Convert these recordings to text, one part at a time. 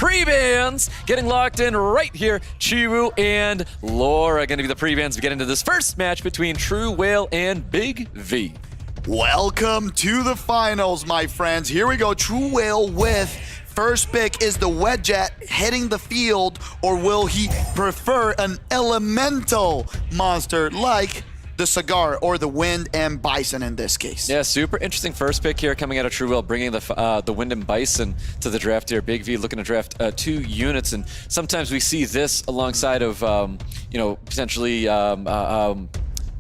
pre-bans getting locked in right here. Chiwu and Laura going to be the pre-bans to get into this first match between TRUEWHALE and Big V. Welcome to the finals, my friends. Here we go. TRUEWHALE with first pick is the Wedget heading the field, or will he prefer an elemental monster like the Cigar or the Wind and Bison in this case? Yeah, super interesting first pick here coming out of TRUEWHALE, bringing the Wind and Bison to the draft here. Big V looking to draft 2 units, and sometimes we see this alongside of, you know, potentially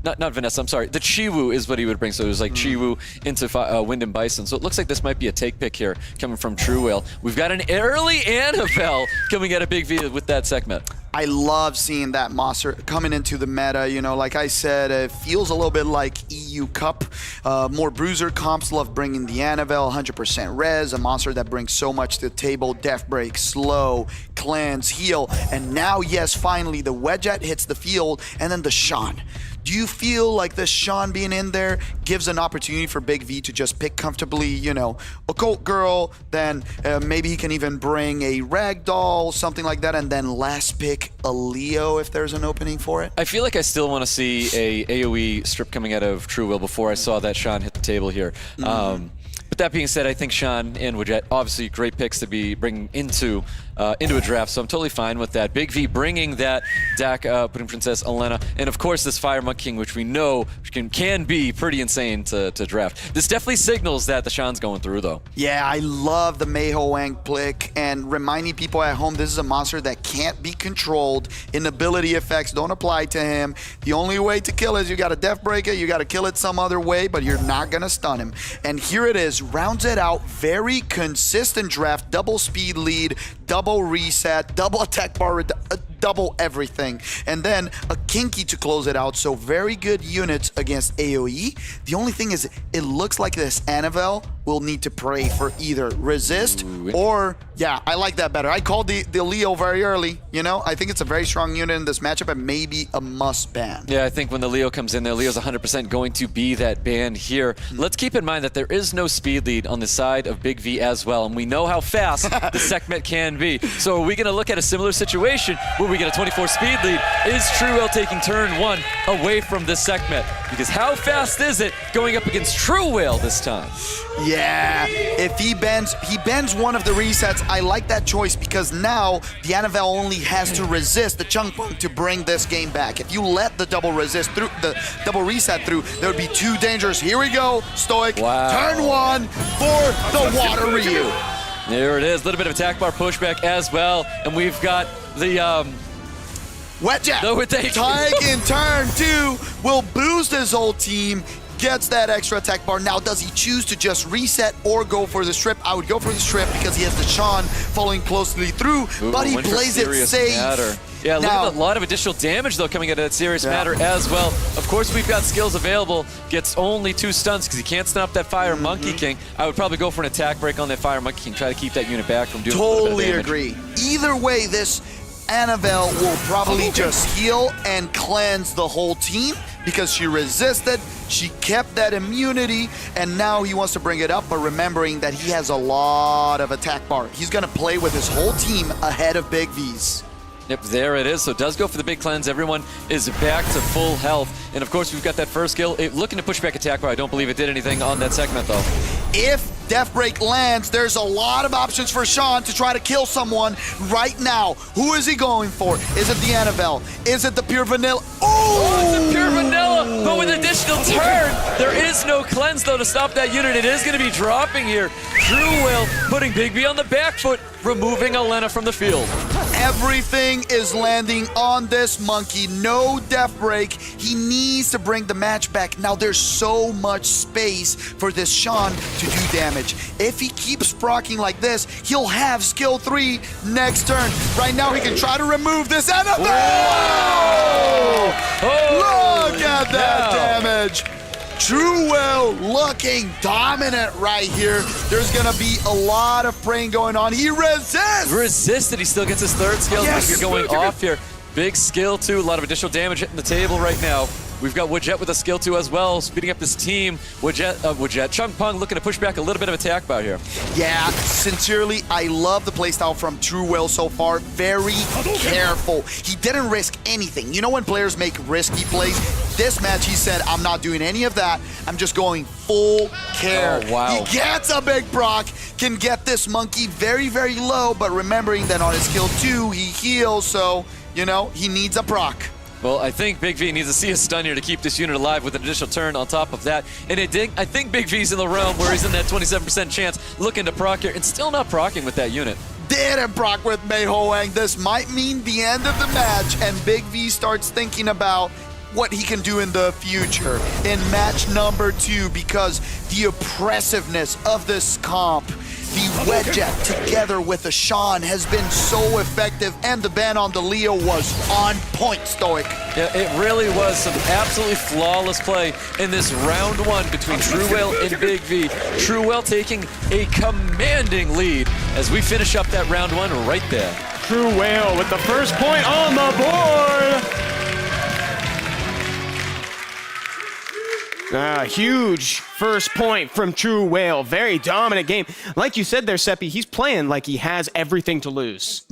not Vanessa, I'm sorry. The Chiwu is what he would bring. So it was like Chiwu into Wind and Bison. So it looks like this might be a take pick here coming from TRUEWHALE. We've got an early Annabelle coming out of Big V with that segment. I love seeing that monster coming into the meta. You know, like I said, it feels a little bit like EU Cup. More bruiser comps love bringing the Annabelle, 100% res, a monster that brings so much to the table. Death break, slow, cleanse, heal. And now, yes, finally, the Wedget hits the field, and then the Sean. Do you feel like the Sean being in there gives an opportunity for Big V to just pick comfortably, you know, Occult Girl, then maybe he can even bring a Ragdoll, something like that, and then last pick a Leo if there's an opening for it? I feel like I still want to see a AoE strip coming out of TRUEWHALE before I saw that Sean hit the table here. But that being said, I think Sean and Wedget, obviously great picks to be bringing into a draft, so I'm totally fine with that. Big V bringing that deck, putting Princess Elena, and of course this Fire Monk King, which we know can be pretty insane to draft. This definitely signals that the Sean's going through, though. Yeah, I love the Mayho Wang pick, and reminding people at home, this is a monster that can't be controlled. Inability effects don't apply to him. The only way to kill is you got to Death Break it, you got to kill it some other way, but you're not going to stun him. And here it is, rounds it out, very consistent draft, double speed lead, double reset, double attack bar, double everything, and then a Kinky to close it out. So very good units against AoE. The only thing is, it looks like this Annabelle will need to pray for either resist or, yeah, I like that better. I called the Leo very early, you know? I think it's a very strong unit in this matchup and maybe a must ban. Yeah, I think when the Leo comes in there, Leo's 100% going to be that ban here. Let's keep in mind that there is no speed lead on the side of Big V as well, and we know how fast the segment can be. So are we going to look at a similar situation where we get a 24 speed lead? Is TRUEWHALE taking turn 1 away from this segment? Because how fast is it going up against TRUEWHALE this time? Yeah, if he bends one of the resets. I like that choice because now the Annabelle only has to resist the Chunk Punk to bring this game back. If you let the double resist through, the double reset through, that would be too dangerous. Here we go, Stoic. Wow. Turn 1 for the Water Ryu. There it is, a little bit of attack bar pushback as well, and we've got the Wedget no, Tyke in turn 2 will boost his whole team, gets that extra attack bar. Now, does he choose to just reset or go for the strip? I would go for the strip because he has the Sean following closely through, but he plays it safe. Yeah, look at a lot of additional damage, though, coming out of that Serious Matter as well. Of course, we've got skills available. Gets only 2 stuns because he can't stun up that Fire Monkey King. I would probably go for an attack break on that Fire Monkey King, try to keep that unit back from doing totally agree. Either way, this Annabelle will probably just heal and cleanse the whole team because she resisted, she kept that immunity, and now he wants to bring it up, but remembering that he has a lot of attack bar. He's going to play with his whole team ahead of Big V's. Yep, there it is. So it does go for the big cleanse. Everyone is back to full health. And of course, we've got that first skill. Looking to push back attack bar. I don't believe it did anything on that segment, though. If Death Break lands, there's a lot of options for Sean to try to kill someone right now. Who is he going for? Is it the Annabelle? Is it the Pure Vanilla? Oh, it's a Pure Vanilla, but with additional turn. There is no cleanse, though, to stop that unit. It is going to be dropping here. TRUEWHALE putting Big V on the back foot, removing Elena from the field. Everything is landing on this monkey. No Death Break. He needs to bring the match back. Now there's so much space for this Sean to do damage. If he keeps procking like this, he'll have skill 3 next turn. Right now he can try to remove this Annabelle! Oh, look at that damage! TRUEWHALE looking dominant right here. There's gonna be a lot of praying going on. He resists! Resisted, he still gets his third skill. Yes. He's going off here. Big skill too, a lot of additional damage hitting the table right now. We've got Woodjet with a skill 2 as well, speeding up this team. Woodjet, Chung Pung looking to push back a little bit of attack out here. Yeah, sincerely, I love the playstyle from TRUEWHALE so far. Very careful. He didn't risk anything. You know when players make risky plays? This match, he said, I'm not doing any of that. I'm just going full care. Oh, wow. He gets a big proc, can get this monkey very, very low, but remembering that on his skill 2, he heals, so, you know, he needs a proc. Well, I think Big V needs to see a stun here to keep this unit alive with an additional turn on top of that. And I think Big V's in the realm where he's in that 27% chance looking to proc here and still not procking with that unit. Didn't proc with Mei Hoang. This might mean the end of the match, and Big V starts thinking about what he can do in the future in match number 2, because the oppressiveness of this comp, the Wedjet together with the Sean has been so effective, and the ban on the Leo was on point, Stoic. Yeah, it really was some absolutely flawless play in this round 1 between TRUEWHALE and Big V. TRUEWHALE taking a commanding lead as we finish up that round 1 right there. TRUEWHALE with the first point on the board. Huge first point from TRUEWHALE. Very dominant game. Like you said there, Seppi, he's playing like he has everything to lose.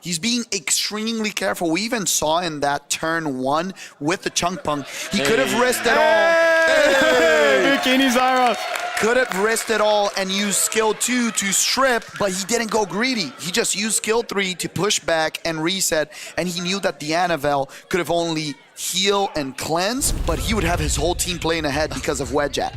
He's being extremely careful. We even saw in that turn 1 with the Chung Pung. He could have risked it all. Bikini Zyra. Could have risked it all and used skill 2 to strip, but he didn't go greedy. He just used skill 3 to push back and reset, and he knew that the Annabelle could have only heal and cleanse, but he would have his whole team playing ahead because of Wedjet.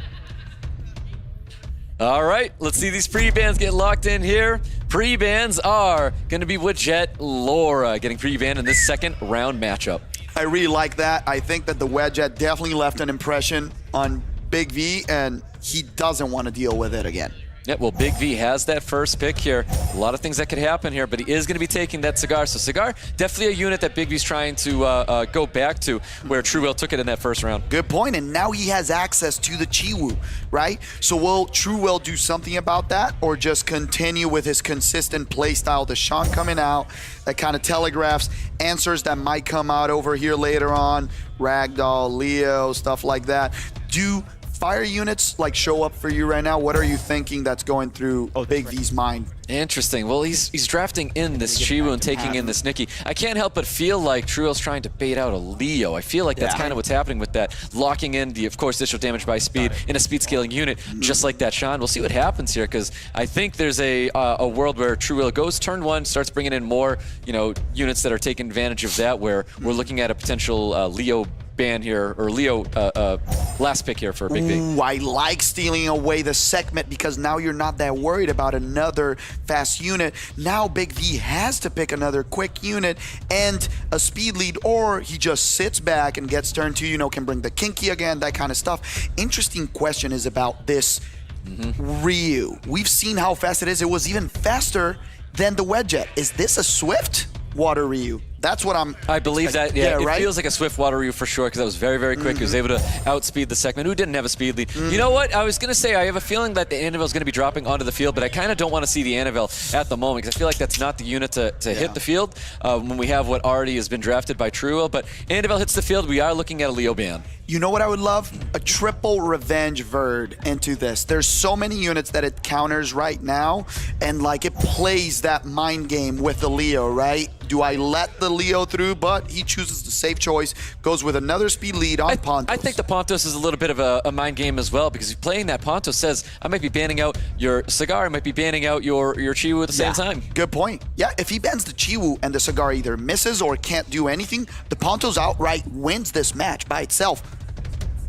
All right, let's see these pre-bans get locked in here. Pre-bans are going to be Woodjet Laura getting pre-banned in this second round matchup. I really like that. I think that the Wedjet definitely left an impression on Big V, and he doesn't want to deal with it again. Yeah, well, Big V has that first pick here. A lot of things that could happen here, but he is going to be taking that Cigar. So Cigar, definitely a unit that Big V's trying to go back to, where TRUEWHALE took it in that first round. Good point, and now he has access to the Chiwu, right? So will TRUEWHALE do something about that, or just continue with his consistent playstyle? The Sean coming out, that kind of telegraphs answers that might come out over here later on, Ragdoll, Leo, stuff like that. Do fire units like show up for you right now? What are you thinking that's going through Big V's mind? Interesting. Well, he's drafting in this Chiwu and taking in this Nikki. I can't help but feel like TRUEWHALE's trying to bait out a Leo. I feel like that's kind of what's happening with that. Locking in the, of course, additional damage by speed in a speed scaling unit, just like that Sean. We'll see what happens here, because I think there's a world where TRUEWHALE goes turn 1, starts bringing in more, units that are taking advantage of that, where we're looking at a potential Leo ban here, or Leo last pick here for Big V. Ooh, I like stealing away the segment, because now you're not that worried about another fast unit. Now Big V has to pick another quick unit and a speed lead, or he just sits back and gets turn 2, can bring the Kinky again, that kind of stuff. Interesting question is about this Ryu. We've seen how fast it is. It was even faster than the Wedjet. Is this a Swift Water Ryu? That's what I believe that, yeah, it right? feels like a Swift Water Ryu for sure, because that was very, very quick. He was able to outspeed the segment, who didn't have a speed lead. You know what? I was going to say, I have a feeling that the Annabelle is going to be dropping onto the field, but I kind of don't want to see the Annabelle at the moment, because I feel like that's not the unit to hit the field when we have what already has been drafted by TRUEWHALE. But Annabelle hits the field, we are looking at a Leo ban. You know what I would love? A triple revenge Verd into this. There's so many units that it counters right now, and like it plays that mind game with the Leo, right? Do I let the Leo through? But he chooses the safe choice, goes with another speed lead on Pontos. I think the Pontos is a little bit of a mind game as well, because playing that Pontos says, I might be banning out your Cigar, I might be banning out your Chiwu at the same time. Good point. Yeah, if he bans the Chiwu and the Cigar either misses or can't do anything, the Pontos outright wins this match by itself.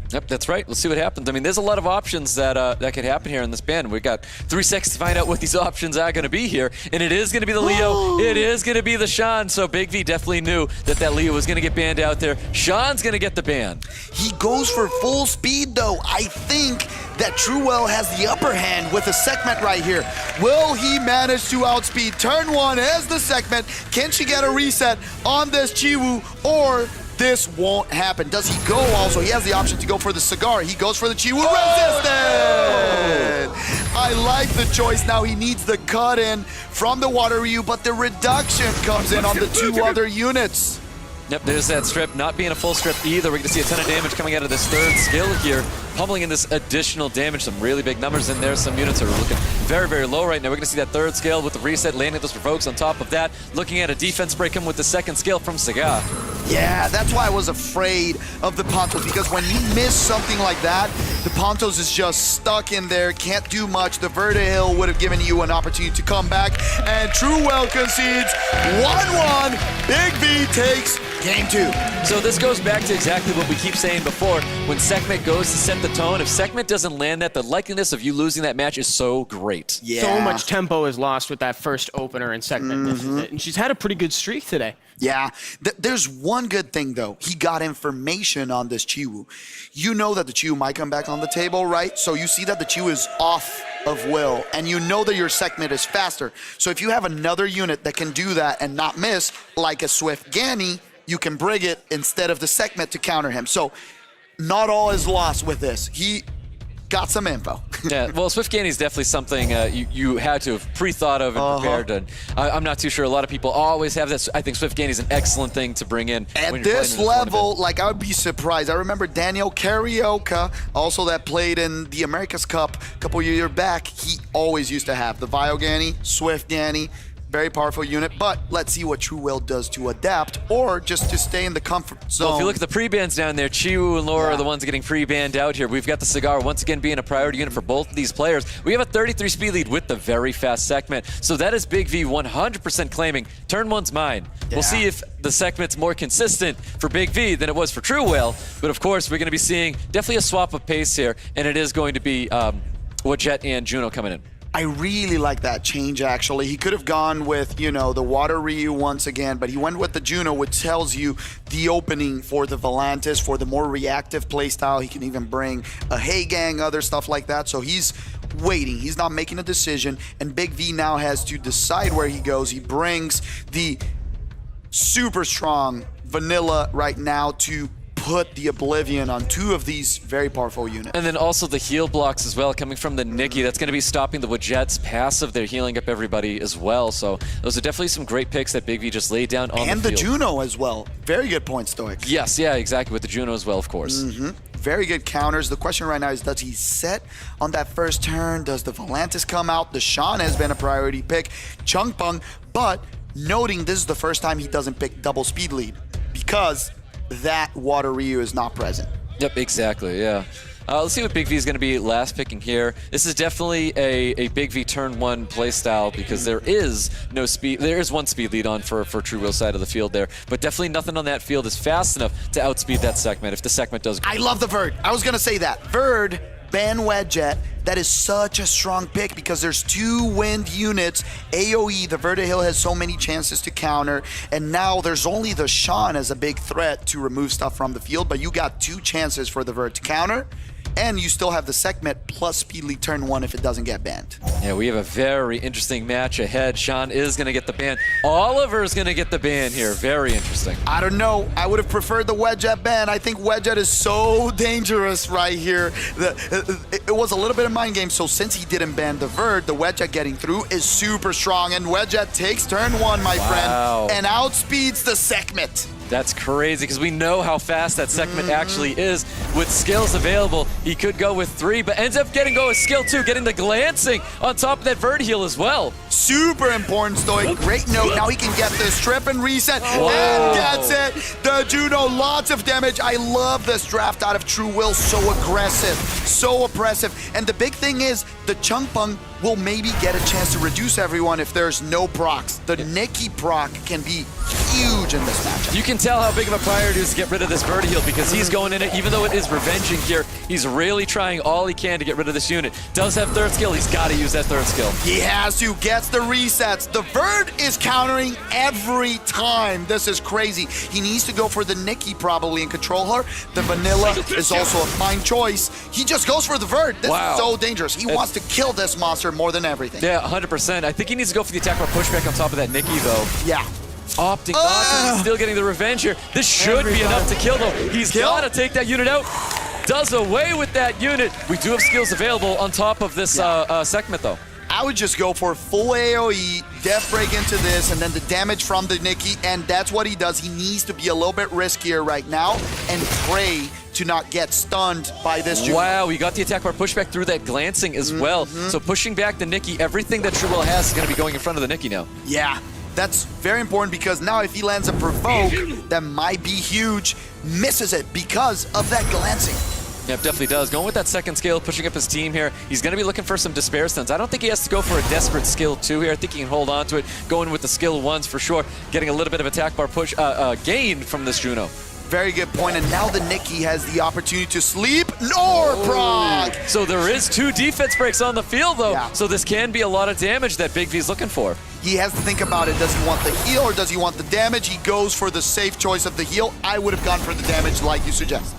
Yep, that's right. Let's see what happens. I mean, there's a lot of options that that could happen here in this ban. We've got 3 seconds to find out what these options are going to be here. And it is going to be the Leo. It is going to be the Sean. So Big V definitely knew that Leo was going to get banned out there. Sean's going to get the ban. He goes for full speed, though. I think that TRUEWHALE has the upper hand with a segment right here. Will he manage to outspeed turn 1 as the segment? Can she get a reset on this Chiwu, or this won't happen? Does he go also? He has the option to go for the Cigar. He goes for the Chiwu. Resisted! I like the choice. Now he needs the cut in from the Water Ryu, but the reduction comes in on the 2 other units. Yep, there's that strip, not being a full strip either. We're going to see a ton of damage coming out of this third skill here, pummeling in this additional damage. Some really big numbers in there. Some units are looking very, very low right now. We're going to see that third skill with the reset, landing those provokes on top of that. Looking at a defense break coming with the second skill from Saga. Yeah, that's why I was afraid of the Pontos, because when you miss something like that, the Pontos is just stuck in there, can't do much. The Vertihill would have given you an opportunity to come back, and TRUEWHALE concedes 1-1. BIGV takes game 2. So this goes back to exactly what we keep saying before. When Sekhmet goes to set the tone, if Sekhmet doesn't land that, the likeliness of you losing that match is so great. Yeah. So much tempo is lost with that first opener, and Sekhmet misses it. And she's had a pretty good streak today. Yeah, there's one good thing though. He got information on this Chiwu. You know that the Chiwu might come back on the table, right? So you see that the Chiwu is off of will, and you know that your Sekhmet is faster. So if you have another unit that can do that and not miss, like a Swift Ganny, you can brig it instead of the Sekhmet to counter him. So not all is lost with this. He got some info. Yeah, well, Swift Ganny is definitely something you had to have pre-thought of and prepared. And I'm not too sure. A lot of people always have this. I think Swift Ganny is an excellent thing to bring in. At this level, like, I would be surprised. I remember Daniel Carioca, also that played in the America's Cup a couple years back. He always used to have the Vio Ganny, Swift Ganny. Very powerful unit, but let's see what TRUEWHALE does to adapt or just to stay in the comfort zone. Well, if you look at the pre-bans down there, Chiwu and Laura are the ones getting pre-banned out here. We've got the Cigar once again being a priority unit for both of these players. We have a 33 speed lead with the very fast Sekhmet. So that is BIGV 100% claiming turn one's mine. Yeah. We'll see if the Sekhmet's more consistent for BIGV than it was for TRUEWHALE. But of course, we're going to be seeing definitely a swap of pace here, and it is going to be Jet and Juno coming in. I really like that change, actually. He could have gone with, you know, the Water Ryu once again, but he went with the Juno, which tells you the opening for the Volantis, for the more reactive playstyle. He can even bring a Hey Gang, other stuff like that. So he's waiting. He's not making a decision, and BIGV now has to decide where he goes. He brings the super strong Vanilla right now to put the Oblivion on 2 of these very powerful units. And then also the heal blocks as well, coming from the Nikki. That's going to be stopping the Wajet's passive. They're healing up everybody as well. So those are definitely some great picks that BIGV just laid down on the field. And the Juno as well. Very good point, Stoic. Yes, yeah, exactly, with the Juno as well, of course. Very good counters. The question right now is, does he set on that first turn? Does the Volantis come out? The Sean has been a priority pick. Chungpung, but noting this is the first time he doesn't pick double speed lead because that Water Ryu is not present. Yep, exactly, yeah. Let's see what BIGV is going to be last picking here. This is definitely a BIGV turn 1 playstyle because there is no speed. There is 1 speed lead on for TRUEWHALE's side of the field there, but definitely nothing on that field is fast enough to outspeed that Sekhmet if the Sekhmet does. I love the Verd. I was going to say that. Verd, ban Wedjet. That is such a strong pick because there's 2 wind units. AoE, the Vertihill has so many chances to counter, and now there's only the Sean as a big threat to remove stuff from the field, but you got 2 chances for the Verd to counter, and you still have the Sekhmet plus Speedly turn 1 if it doesn't get banned. Yeah, we have a very interesting match ahead. Sean is going to get the ban. Oliver is going to get the ban here. Very interesting. I don't know. I would have preferred the Wedjet ban. I think Wedjet is so dangerous right here. It was a little bit of mind game, so since he didn't ban the Verd, the Wedjet getting through is super strong, and Wedjet takes turn 1, my friend, and outspeeds the Sekhmet. That's crazy because we know how fast that Sekhmet actually is. With skills available, he could go with 3, but ends up getting go with skill 2, getting the glancing on top of that Verd heal as well. Super important, Stoic. Great note. Now he can get the strip and reset and gets it. The Juno, lots of damage. I love this draft out of TRUEWHALE. So aggressive, so oppressive. And the big thing is the Chungpung will maybe get a chance to reduce everyone if there's no procs. The Nikki proc can be huge in this match. You can tell how big of a priority it is to get rid of this Verd heal because he's going in it, even though it is revenging here, he's really trying all he can to get rid of this unit. Does have 3rd skill, he's got to use that 3rd skill. He has to, gets the resets. The Verd is countering every time. This is crazy. He needs to go for the Nikki probably and control her. The Vanilla is also a fine choice. He just goes for the Verd. This is so dangerous. He wants to kill this monster more than everything. Yeah, 100%. I think he needs to go for the attack bar pushback on top of that Nikki though. Yeah. Opting not to, still getting the revenge here. This should be enough to kill though. He's got to take that unit out. Does away with that unit. We do have skills available on top of this Sekhmet though. I would just go for full AoE, Death Break into this, and then the damage from the Nikki, and that's what he does. He needs to be a little bit riskier right now and pray to not get stunned by this Juno. Wow, he got the attack bar pushback through that glancing as well. So pushing back the Nikki, everything that TRUEWHALE has is going to be going in front of the Nikki now. Yeah, that's very important because now if he lands a provoke, that might be huge, misses it because of that glancing. Yep, definitely does. Going with that second skill, pushing up his team here. He's going to be looking for some despair stuns. I don't think he has to go for a desperate skill 2 here. I think he can hold on to it. Going with the skill 1s for sure. Getting a little bit of attack bar push gain from this Juno. Very good point, and now the Nikki has the opportunity to sleep nor proc. So there is 2 defense breaks on the field though. Yeah. So this can be a lot of damage that Big V is looking for. He has to think about it. Does he want the heal or does he want the damage? He goes for the safe choice of the heal. I would have gone for the damage like you suggest.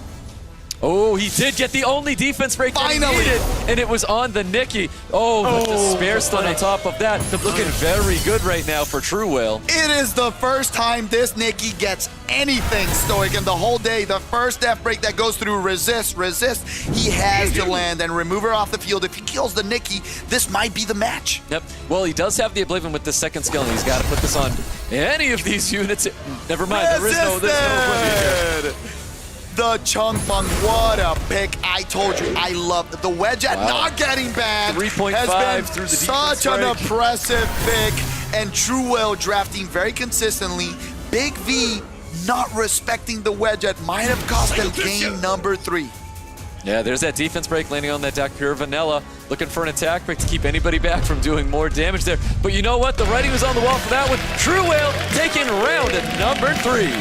Oh, he did get the only defense break that he Finally. needed, and it was on the Nikki. Oh, the despair stun on top of that. Looking very good right now for TRUEWHALE. It is the first time this Nikki gets anything, Stoic, in the whole day. The first death break that goes through resist. He has to land and remove her off the field. If he kills the Nikki, this might be the match. Yep. Well, he does have the Oblivion with the second skill, and he's got to put this on any of these units. Never mind, there's no Oblivion here. The Chungpung, what a pick. I told you, I love the wedge at not getting banned. 3.5 has been through the such defense an break. impressive pick. And TRUEWHALE drafting very consistently. Big V not respecting the wedge at might have cost them game number 3. Yeah, there's that defense break landing on that deck. Pure Vanilla looking for an attack break to keep anybody back from doing more damage there. But you know what? The writing was on the wall for that one. TRUEWHALE taking round at number 3.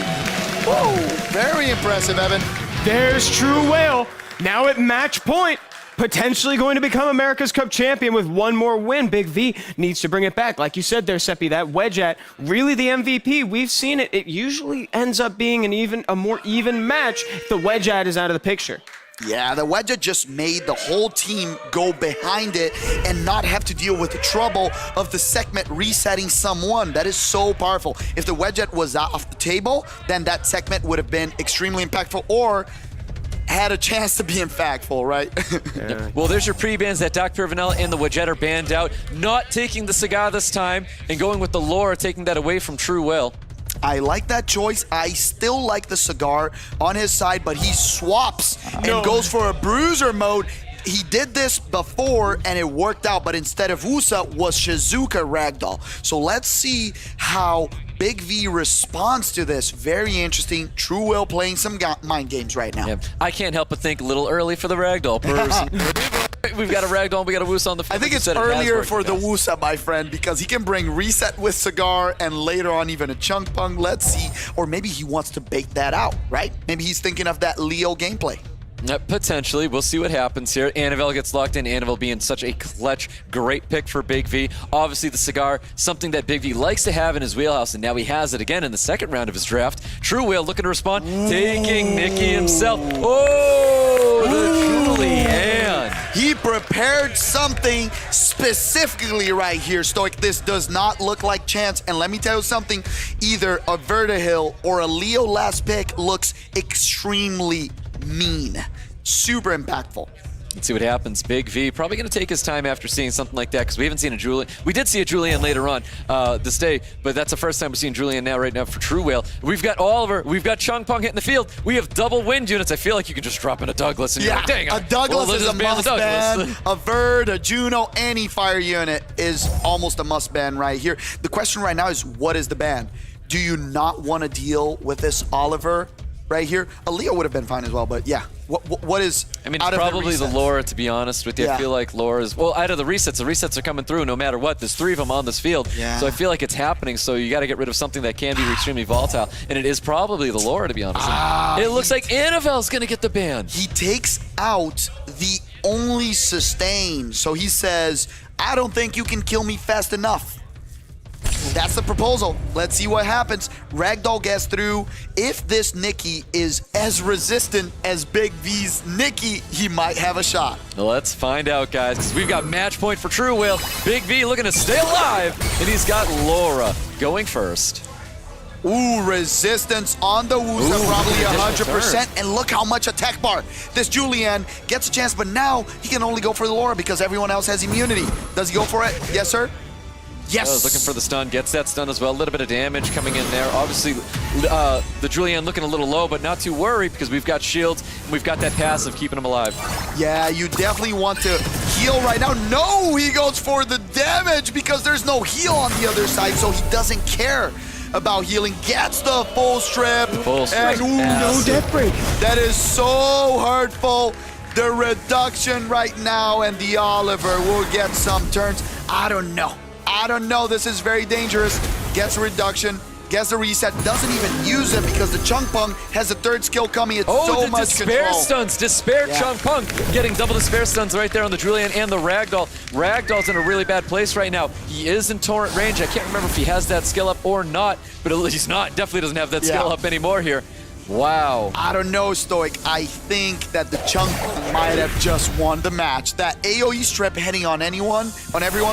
Whoa, very impressive, Evan. There's TRUEWHALE. Now at match point. Potentially going to become America's Cup champion with one more win. Big V needs to bring it back. Like you said there, Seppi, that wedge at really the MVP. We've seen it. It usually ends up being a more even match if the wedge at is out of the picture. Yeah, the Wedge just made the whole team go behind it and not have to deal with the trouble of the segment resetting someone. That is so powerful. If the Wedge was off the table, then that segment would have been extremely impactful or had a chance to be impactful, right? Yep. Well, there's your pre-bans. That Doc Pure Vanilla and the Wedgette are banned out. Not taking the Cigar this time and going with the Laura, taking that away from TRUEWHALE. I like that choice. I still like the Cigar on his side, but he swaps and goes for a bruiser mode. He did this before and it worked out, but instead of Wusa was Shizuka Ragdoll. So let's see how Big V responds to this. Very interesting. TRUEWHALE playing some mind games right now. Yep. I can't help but think a little early for the Ragdoll person. We've got a Ragdoll, we got a Wusa on the field. I think it's earlier for the Wusa, my friend, because he can bring Reset with Cigar and later on even a Chungpung. Let's see. Or maybe he wants to bait that out, right? Maybe he's thinking of that Leo gameplay. Potentially. We'll see what happens here. Annabelle gets locked in. Annabelle being such a clutch, great pick for Big V. Obviously, the Cigar, something that Big V likes to have in his wheelhouse, and now he has it again in the second round of his draft. TRUEWHALE looking to respond, taking Nikki himself. Oh, the Julian. He prepared something specifically right here, Stoic. This does not look like chance. And let me tell you something, either a Vertihil or a Leo last pick looks extremely mean. Super impactful. Let's see what happens. Big V probably going to take his time after seeing something like that because we haven't seen a Julian. We did see a Julian later on this day, but that's the first time we're seeing Julian right now for TRUEWHALE. We've got Oliver. We've got Chungpung hitting the field. We have double wind units. I feel like you can just drop in a Douglas and you're like, dang, a Douglas is a must ban. A Verd, a Juno, any fire unit is almost a must ban right here. The question right now is, what is the ban? Do you not want to deal with this Oliver right here? A Leo would have been fine as well, but yeah. What is I mean, out it's of probably the Laura, to be honest with you. Yeah. I feel like Laura's, well, out of the resets are coming through no matter what. There's 3 of them on this field. Yeah. So I feel like it's happening, so you got to get rid of something that can be extremely volatile. And it is probably the Laura, to be honest. It looks like Annabelle's going to get the ban. He takes out the only sustain. So he says, I don't think you can kill me fast enough. That's the proposal. Let's see what happens. Ragdoll gets through. If this Nikki is as resistant as Big V's Nikki, he might have a shot. Let's find out, guys, because we've got match point for TRUEWHALE. Big V looking to stay alive, and he's got Laura going first. Ooh, resistance on the Wusa, probably additional 100%. And look how much attack bar. This Julian gets a chance, but now he can only go for the Laura because everyone else has immunity. Does he go for it? Yes, sir? Yes. Oh, looking for the stun, gets that stun as well. A little bit of damage coming in there. Obviously, the Julian looking a little low, but not too worried because we've got shields and we've got that passive keeping him alive. Yeah, you definitely want to heal right now. No, he goes for the damage because there's no heal on the other side, so he doesn't care about healing. Gets the full strip. Full strip. And ooh, No death break. that is so hurtful. The reduction right now, and the Oliver will get some turns. I don't know. This is very dangerous. Gets a reduction, gets a reset, doesn't even use it because the Chung Pung has a third skill coming. It's so the much despair control. stuns. Despair Yeah. Chung Pung getting double despair stuns right there on the Julian and the Ragdoll. Ragdoll's in a really bad place right now. He is in torrent range. I can't remember if he has that skill up or not, but he's not. Definitely doesn't have that skill up anymore here. Wow. I don't know, Stoic. I think that the Chung Pung might have just won the match. That AoE strip hitting on everyone,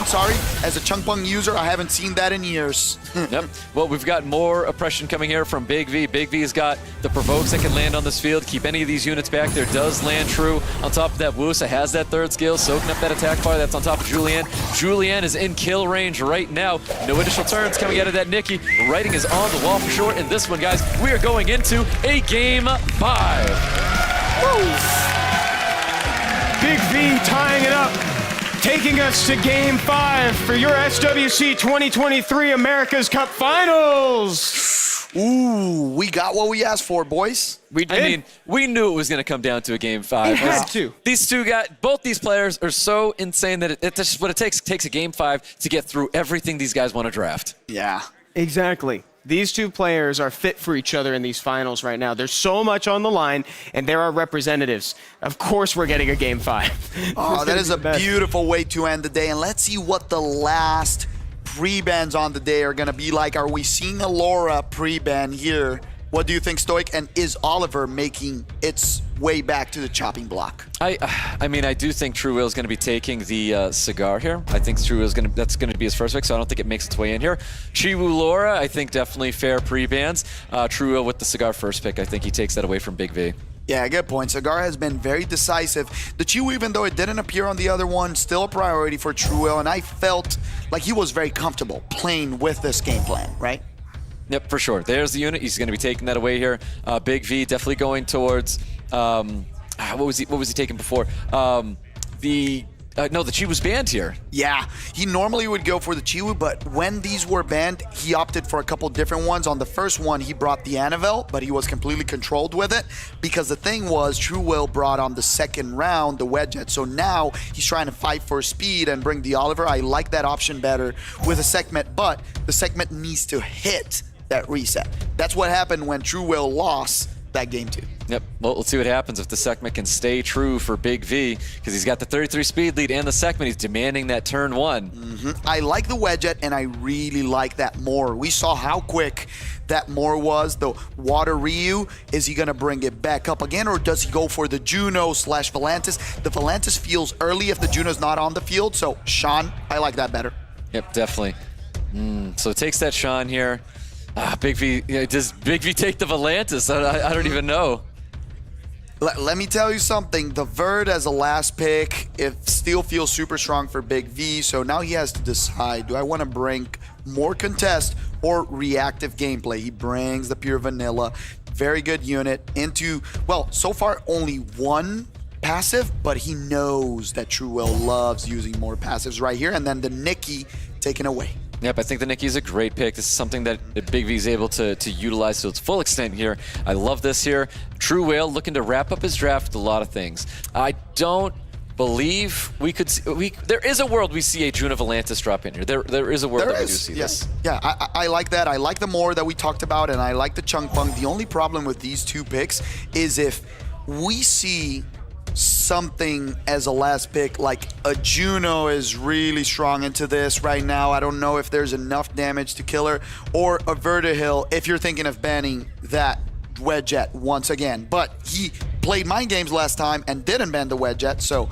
sorry. As a Chung Pung user, I haven't seen that in years. Yep. Well, we've got more oppression coming here from Big V. Big V's got the provokes that can land on this field, keep any of these units back. There does land true. On top of that, Wusa has that third skill, soaking up that attack bar. That's on top of Julian. Julian is in kill range right now. No additional turns coming out of that Nikki. Writing is on the wall for sure. And this one, guys, we are going into a Game 5. Big V tying it up, taking us to Game 5 for your SWC 2023 America's Cup Finals. Ooh, we got what we asked for, boys. I mean, we knew it was going to come down to a Game 5. It had to. These two guys, both these players are so insane that it's just what it takes. It takes a Game 5 to get through everything these guys want to draft. Yeah. Exactly. These two players are fit for each other in these finals right now. There's so much on the line, and there are representatives. Of course we're getting a Game 5. Oh, that is a beautiful way to end the day. And let's see what the last pre-bans on the day are going to be like. Are we seeing a Laura pre-ban here? What do you think, Stoic? And is Oliver making its way back to the chopping block? I mean, I do think TRUEWHALE is going to be taking the cigar here. I think TRUEWHALE is that's going to be his first pick, so I don't think it makes its way in here. Chiwu Laura, I think definitely fair pre-bans. TRUEWHALE with the cigar first pick, I think he takes that away from Big V. Yeah, good point. Cigar has been very decisive. The Chiwu, even though it didn't appear on the other one, still a priority for TRUEWHALE, and I felt like he was very comfortable playing with this game plan, right? Yep, for sure. There's the unit. He's going to be taking that away here. Big V definitely going towards what was he taking before? No, the Chiwu's banned here. Yeah, he normally would go for the Chiwu, but when these were banned, he opted for a couple different ones. On the first one, he brought the Annabelle, but he was completely controlled with it because the thing was, TRUEWHALE brought on the second round the Wedget, so now he's trying to fight for speed and bring the Oliver. I like that option better with a segment, but the segment needs to hit that reset. That's what happened when TRUEWHALE lost that game 2. Yep. Well, let's see what happens if the segment can stay true for Big V, because he's got the 33 speed lead and the segment. He's demanding that turn 1. I like the Wedget, and I really like that more. We saw how quick that more was. The Water Ryu, is he going to bring it back up again, or does he go for the Juno / Volantis? The Volantis feels early if the Juno's not on the field, so Sean, I like that better. Yep, definitely. So it takes that Sean here. Big V, does Big V take the Volantis? I don't even know. Let me tell you something. The Verd as a last pick, it still feels super strong for Big V, so now he has to decide, do I want to bring more contest or reactive gameplay? He brings the pure vanilla, very good unit into, well, so far only one passive, but he knows that TRUEWHALE loves using more passives right here, and then the Nikki taken away. Yep, I think the Nikki is a great pick. This is something that Big V is able to utilize to its full extent here. I love this here. TRUEWHALE looking to wrap up his draft with a lot of things. I don't believe we could see, there is a world we see a Juno Volantis drop in here. There is a world that we do see this. Yeah, I like that. I like the more that we talked about, and I like the Chung Pung. The only problem with these two picks is if we see something as a last pick, like a Juno is really strong into this right now. I don't know if there's enough damage to kill her, or a Vertihill if you're thinking of banning that Wedget once again. But he played mind games last time and didn't ban the Wedget, so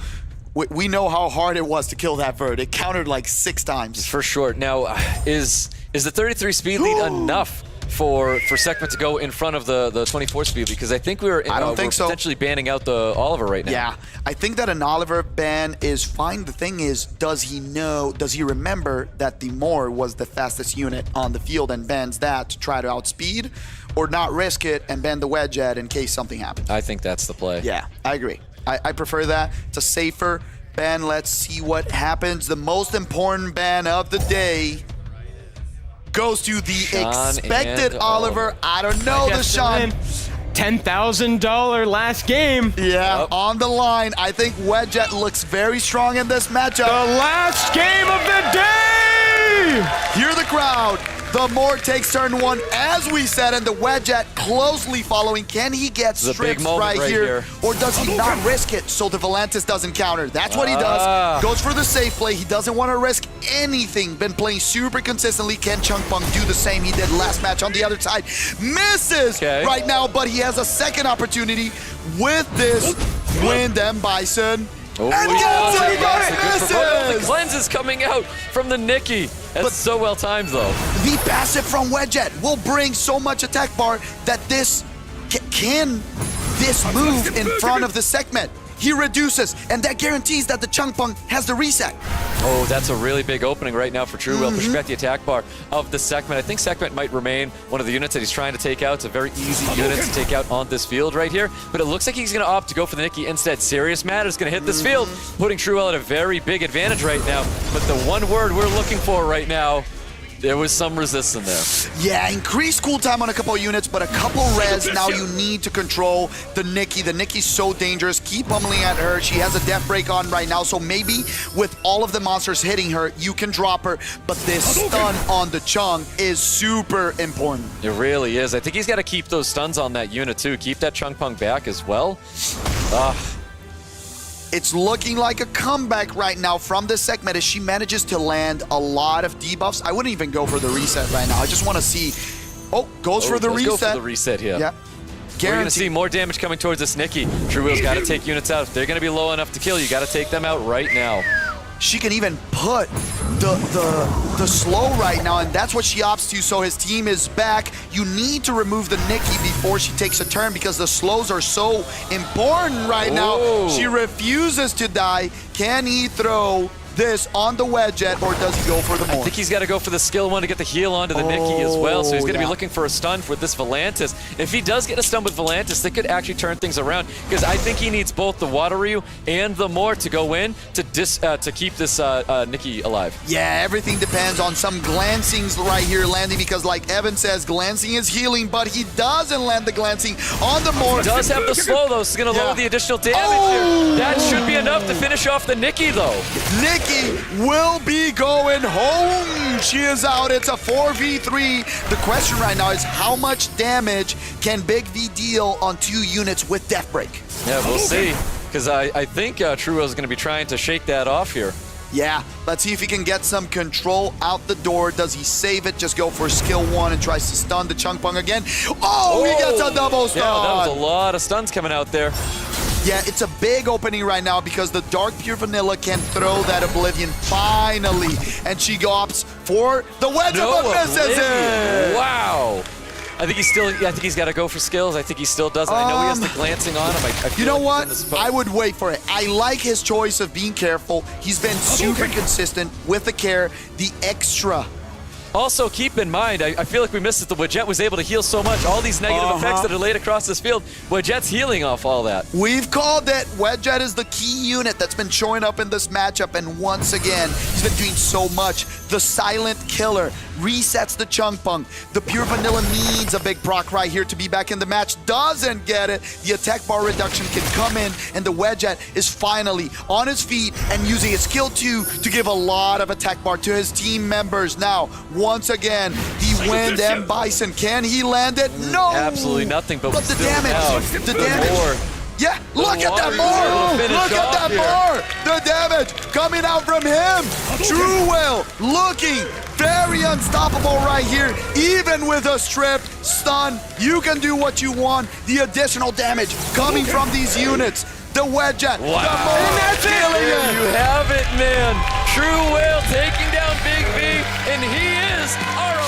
we know how hard it was to kill that Vert. It countered like 6 times. For sure. Now, is the 33 speed lead enough for Sekhmet to go in front of the 24 speed, because I think we're potentially banning out the Oliver right now. Yeah, I think that an Oliver ban is fine. The thing is, does he remember that the Moor was the fastest unit on the field and bans that to try to outspeed, or not risk it and ban the Wedgehead in case something happens? I think that's the play. Yeah, I agree. I prefer that. It's a safer ban. Let's see what happens. The most important ban of the day goes to the Sean expected and Oliver. I don't know the Sean. $10,000 last game. Yeah, on the line. I think Wedgehead looks very strong in this matchup. The last game of the day! Hear the crowd. The Moor takes turn 1, as we said, and the Wedgehead closely following. Can he get strips right here? Or does he not risk it so the Volantis doesn't counter? That's what he does. Goes for the safe play. He doesn't want to risk anything. Been playing super consistently. Can Chunkpunk do the same he did last match on the other side? Misses right now, but he has a second opportunity with this Wind and Bison. Oh, and gets it, but misses! The cleanse is coming out from the Nikki. That's so well timed, though. The passive from Wedgehead will bring so much attack bar that this can move in front of the Sekhmet. He reduces, and that guarantees that the Chunkpunk has the reset. Oh, that's a really big opening right now for TRUEWHALE. Pushing back the attack bar of the Sekhmet. I think Sekhmet might remain one of the units that he's trying to take out. It's a very easy unit to take out on this field right here. But it looks like he's going to opt to go for the Nikki instead. Serious Matter is going to hit this field, putting TRUEWHALE at a very big advantage right now. But the one word we're looking for right now, there was some resistance there. Yeah, increased cooltime on a couple units, but a couple res. Now you need to control the Nikki. The Nikki's so dangerous. Keep pummeling at her. She has a death break on right now, so maybe with all of the monsters hitting her, you can drop her. But this stun on the Chung is super important. It really is. I think he's got to keep those stuns on that unit too. Keep that Chunkpunk back as well. It's looking like a comeback right now from this Sekhmet as she manages to land a lot of debuffs. I wouldn't even go for the reset right now. I just want to see. Oh, goes for the reset. Go for the reset here. Yeah. We're going to see more damage coming towards this Nikki. TRUEWHALE's got to take units out. If they're going to be low enough to kill, you got to take them out right now. She can even put the slow right now, and that's what she opts to, so his team is back. You need to remove the Nikki before she takes a turn because the slows are so important right now. She refuses to die. Can he throw this on the Wedgehead, or does he go for the Moor? I think he's got to go for the skill one to get the heal onto the Nikki as well, so he's going to be looking for a stun with this Volantis. If he does get a stun with Volantis, that could actually turn things around, because I think he needs both the Water Ryu and the Moor to go in to keep this Nikki alive. Yeah, everything depends on some glancings right here landing, because like Evan says, glancing is healing, but he doesn't land the glancing on the Moor. He does have the slow, though, so it's going to lower the additional damage here. That should be enough to finish off the Nikki, though. Nikki will be going home. She is out. It's a 4v3. The question right now is how much damage can Big V deal on 2 units with Death Break? Yeah, we'll see. Because I think TRUEWHALE is going to be trying to shake that off here. Yeah, let's see if he can get some control out the door. Does he save it? Just go for skill 1 and tries to stun the Chunkpunk again. Oh, he gets a double stun. Yeah, that was a lot of stuns coming out there. Yeah, it's a big opening right now because the Dark Pure Vanilla can throw that Oblivion finally. And she opts for the wedge but misses it. Wow. I think he's got to go for skills. I think he still does. I know he has the glancing on him. I feel you know like what? I would wait for it. I like his choice of being careful. He's been super consistent with the care, the extra. Also, keep in mind, I feel like we missed it. The Wedgehead was able to heal so much. All these negative effects that are laid across this field, Wedgehead's healing off all that. We've called it. Wedgehead is the key unit that's been showing up in this matchup, and once again, he's been doing so much. The silent killer resets the Chunkpunk. The Pure Vanilla needs a big proc right here to be back in the match. Doesn't get it. The attack bar reduction can come in, and the Wedgehead is finally on his feet and using his skill 2 to give a lot of attack bar to his team members. Now, once again, the Wind and Bison. Can he land it? No! Absolutely nothing, but the damage. The damage. Yeah, look at that Moor! Look at that Moor! The damage coming out from him! TRUEWHALE looking very unstoppable right here. Even with a strip, stun, you can do what you want. The additional damage coming from these units. The Wedgehead, the Moor, and that's killing it! You have it, man. TRUEWHALE taking down Big V, and he is our